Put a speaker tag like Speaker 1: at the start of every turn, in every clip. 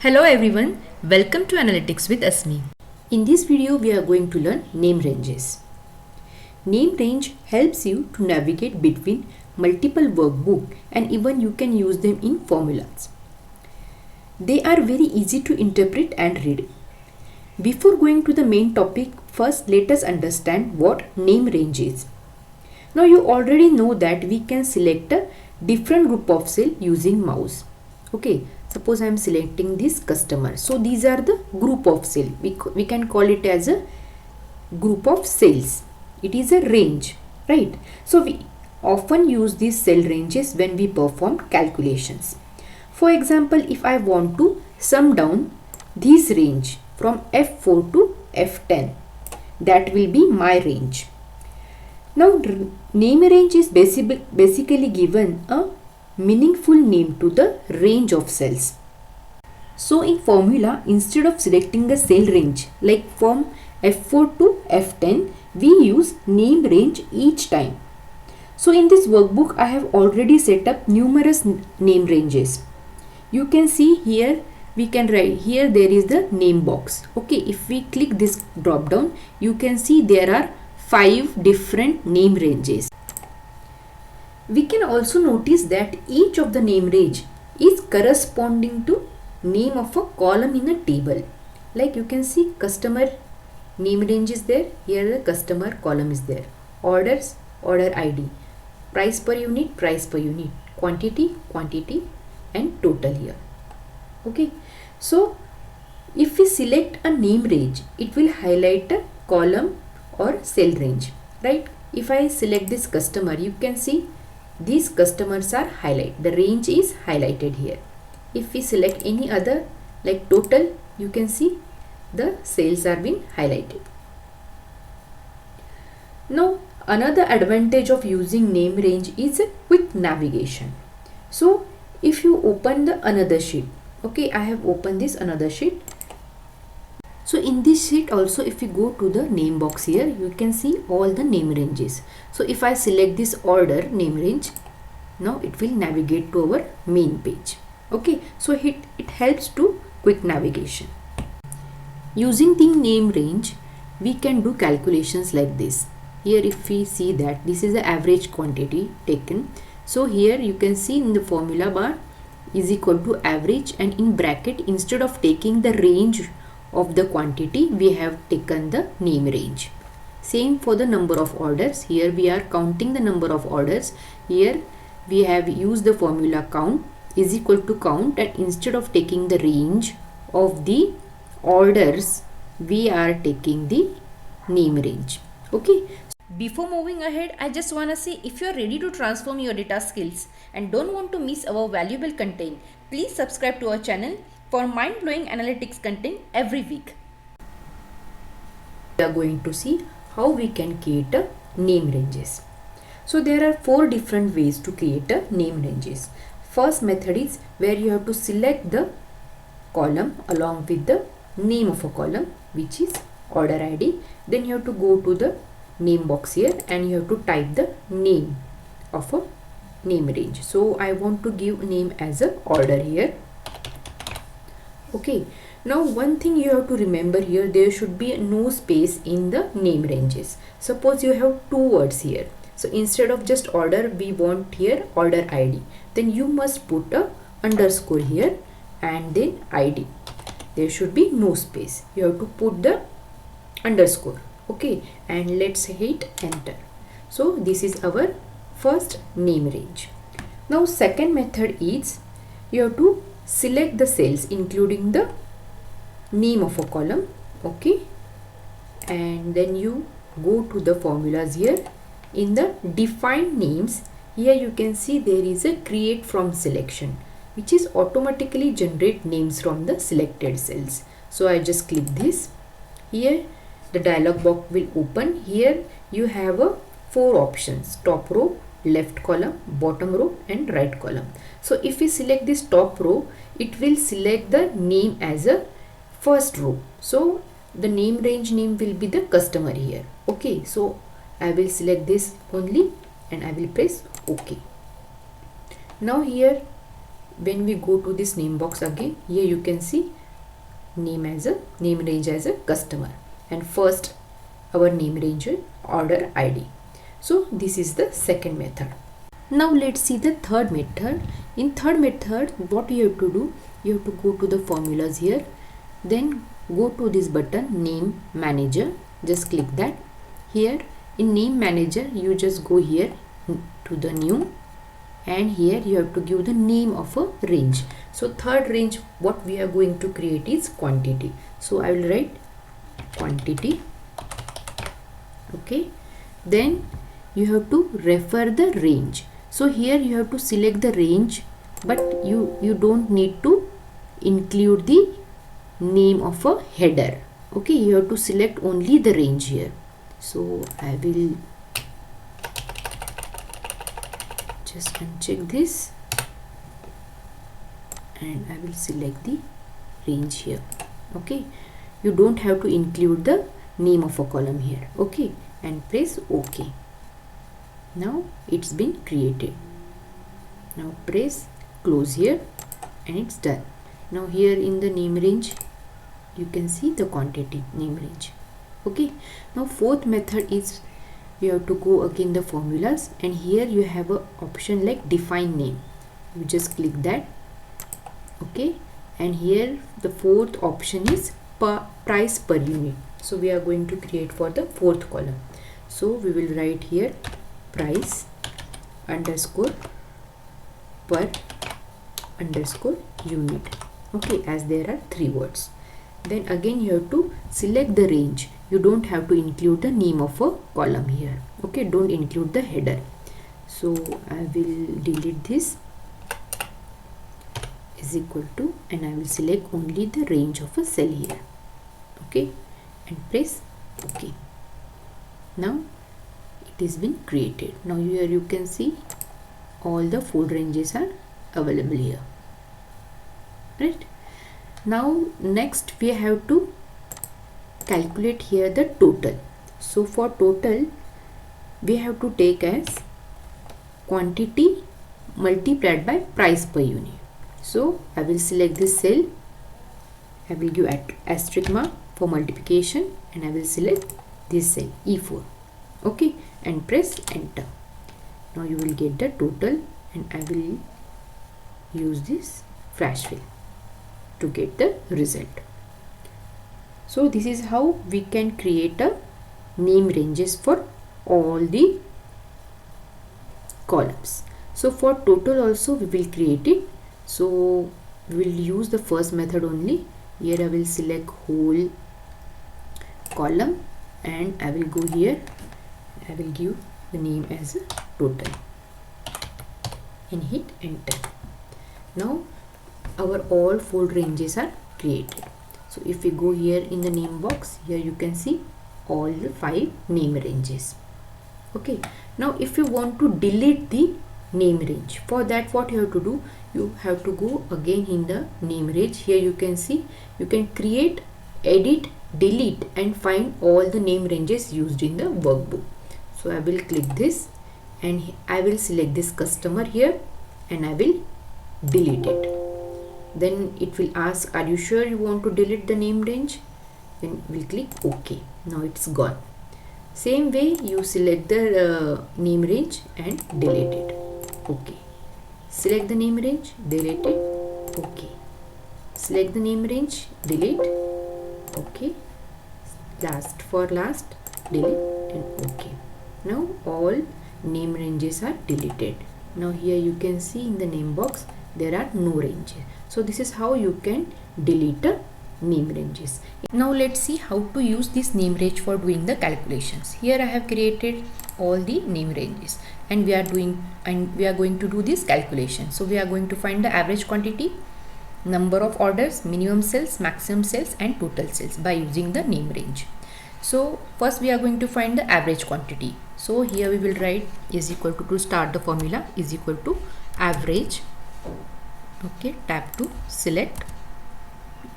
Speaker 1: Hello everyone, welcome to Analytics with Asmi. In this video, we are going to learn name ranges. Name range helps you to navigate between multiple workbooks and even you can use them in formulas. They are very easy to interpret and read. Before going to the main topic, first let us understand what name range is. Now you already know that we can select a different group of cell using mouse. Okay, suppose I am selecting this customer. So these are the group of cell. We can call it as a group of cells. It is a range, right? So we often use these cell ranges when we perform calculations. For example, if I want to sum down this range from F4 to F10, that will be my range. Now name range is basically given a meaningful name to the range of cells. So in formula, instead of selecting a cell range like from F4 to F10, we use name range each time. So in this workbook, I have already set up numerous name ranges. You can see here, we can write here there is the name box. Okay, if we click this drop down, you can see there are 5 different name ranges. We can also notice that each of the name range is corresponding to name of a column in a table. Like you can see customer name range is there. Here the customer column is there. Orders, order ID. Price per unit, quantity, and total here. Okay. So if we select a name range, it will highlight a column or cell range, right? If I select this customer, you can see these customers are highlighted. The range is highlighted here. If we select any other like total, you can see the sales are being highlighted. Now another advantage of using name range is a quick navigation. So if you open the another sheet, okay, I have opened this another sheet. So in this sheet also, if you go to the name box here, you can see all the name ranges. So if I select this order name range, now it will navigate to our main page. Okay, so it helps to quick navigation. Using the name range, we can do calculations like this. Here if we see that this is the average quantity taken. So here you can see in the formula bar is equal to average, and in bracket instead of taking the range of the quantity, we have taken the name range. Same for the number of orders. Here we are counting the number of orders. Here we have used the formula count is equal to count, and instead of taking the range of the orders, we are taking the name range. Okay. Before moving ahead, I just want to say, if you are ready to transform your data skills and don't want to miss our valuable content, please subscribe to our channel for mind-blowing analytics content every week. We are going to see how we can create a name ranges. So there are 4 different ways to create a name ranges. First method is where you have to select the column along with the name of a column, which is order ID. Then you have to go to the name box here and you have to type the name of a name range. So I want to give name as a order here. Okay, now one thing you have to remember here, there should be no space in the name ranges. Suppose you have 2 words here. So instead of just order, we want here order ID. Then you must put a underscore here and then ID. There should be no space. You have to put the underscore. Okay, and let's hit enter. So this is our first name range. Now second method is you have to select the cells including the name of a column. Okay, and then you go to the formulas here. In the define names, here you can see there is a create from selection, which is automatically generate names from the selected cells. So I just click this. Here the dialog box will open. Here you have a 4 options: top row, left column, bottom row, and right column. So if we select this top row, it will select the name as a first row. So the name range name will be the customer here. Okay, so I will select this only and I will press OK. Now here when we go to this name box again, here you can see name range as a customer, and first our name range order ID. So this is the second method. Now let's see the third method. In third method, what you have to do, you have to go to the formulas here, then go to this button name manager, just click that. Here in name manager, you just go here to the new, and here you have to give the name of a range. So third range what we are going to create is quantity. So I will write quantity. Okay, then you have to refer the range. So here you have to select the range, but you don't need to include the name of a header. Okay, you have to select only the range here. So I will just uncheck this, and I will select the range here. Okay, you don't have to include the name of a column here. Okay, and press OK. Now it's been created. Now press close here, and it's done. Now here in the name range, you can see the quantity name range. Okay, now fourth method is you have to go again the formulas, and here you have a option like define name. You just click that. Okay, and here the fourth option is price per unit. So we are going to create for the fourth column. So we will write here price underscore per underscore unit. Okay, as there are 3 words. Then again you have to select the range. You don't have to include the name of a column here. Okay, don't include the header. So I will delete this is equal to, and I will select only the range of a cell here. Okay, and press OK. Now it has been created. Now here you can see all the 4 ranges are available here. Right, now next we have to calculate here the total. So for total we have to take as quantity multiplied by price per unit. So I will select this cell, I will give asterisk mark for multiplication, and I will select this cell E4. Okay, and press enter. Now you will get the total, and I will use this flash fill to get the result. So this is how we can create a name ranges for all the columns. So for total also we will create it. So we will use the first method only. Here I will select whole column, and I will go here, I will give the name as a total and hit enter. Now our all 4 ranges are created. So if we go here in the name box, here you can see all the 5 name ranges. Okay, now if you want to delete the name range, for that what you have to do, you have to go again in the name range. Here you can see you can create, edit, delete and find all the name ranges used in the workbook. So I will click this, and I will select this customer here, and I will delete it. Then it will ask, are you sure you want to delete the name range? Then we'll click OK. Now it's gone. Same way you select the name range and delete it. OK. Select the name range, delete it. OK. Select the name range, delete. OK. Last for last, delete and OK. Now all name ranges are deleted. Now here you can see in the name box there are no ranges. So this is how you can delete the name ranges. Now let's see how to use this name range for doing the calculations. Here I have created all the name ranges, and we are going to do this calculation. So we are going to find the average quantity, number of orders, minimum sales, maximum sales and total sales by using the name range. So first we are going to find the average quantity. So here we will write is equal to start the formula, is equal to average. Okay, tab to select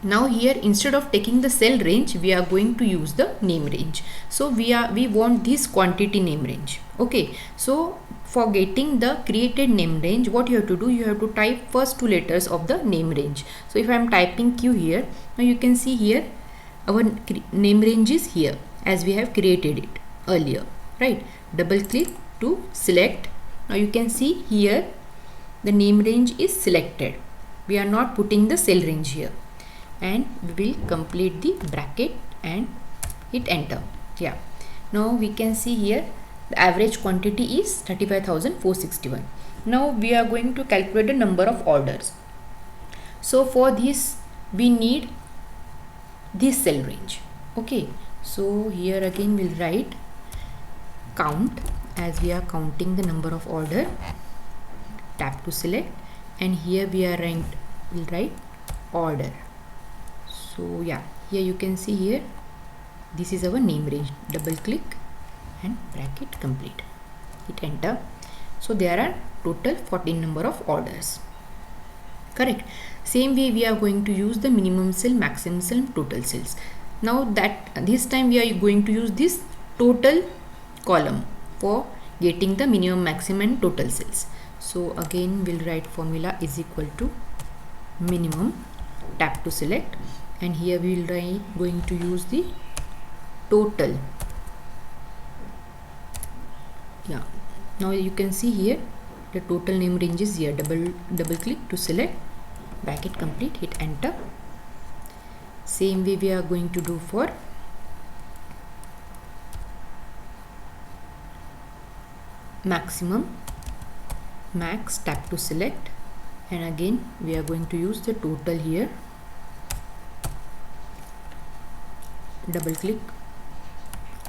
Speaker 1: Now here, instead of taking the cell range, we are going to use the name range. So we want this quantity name range. Okay, so for getting the created name range, what you have to do, you have to type first two letters of the name range. So if I am typing Q here, now you can see here our name range is here as we have created it earlier, right? Double click to select. Now you can see here the name range is selected. We are not putting the cell range here, and we will complete the bracket and hit enter. Yeah, now we can see here the average quantity is 35,461. Now we are going to calculate the number of orders. So for this we need this cell range. Okay, so here again we'll write count as we are counting the number of order. Tap to select, and here we are we'll write order. So yeah, here you can see here this is our name range. Double click and bracket complete, hit enter. So there are total 14 number of orders. Correct. Same way we are going to use the minimum cell, maximum cell, total cells. Now that this time we are going to use this total column for getting the minimum, maximum and total cells. So again we'll write formula is equal to minimum, tap to select, and here we will going to use the total. Yeah, now you can see here the total name range is here. Double click to select, bracket complete, hit enter. Same way we are going to do for maximum, max, tap to select, and again we are going to use the total here. Double click,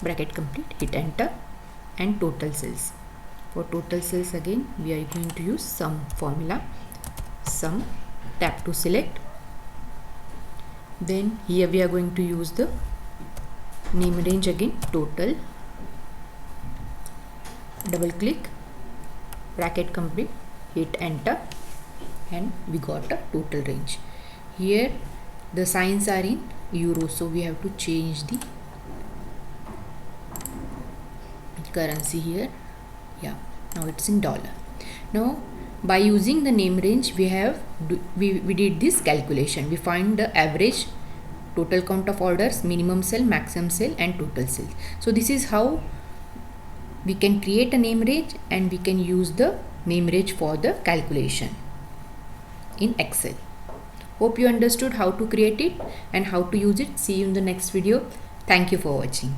Speaker 1: bracket complete, hit enter, and total cells. For total cells again we are going to use sum formula. Sum, tap to select, then here we are going to use the name range again, total. Double click, bracket complete, hit enter, and we got a total range. Here the signs are in euro, so we have to change the currency here. Yeah, now it's in dollar. Now by using the name range we did this calculation. We find the average total count of orders, minimum cell, maximum cell, and total cell. So this is how we can create a name range, and we can use the name range for the calculation in Excel. Hope you understood how to create it and how to use it. See you in the next video. Thank you for watching.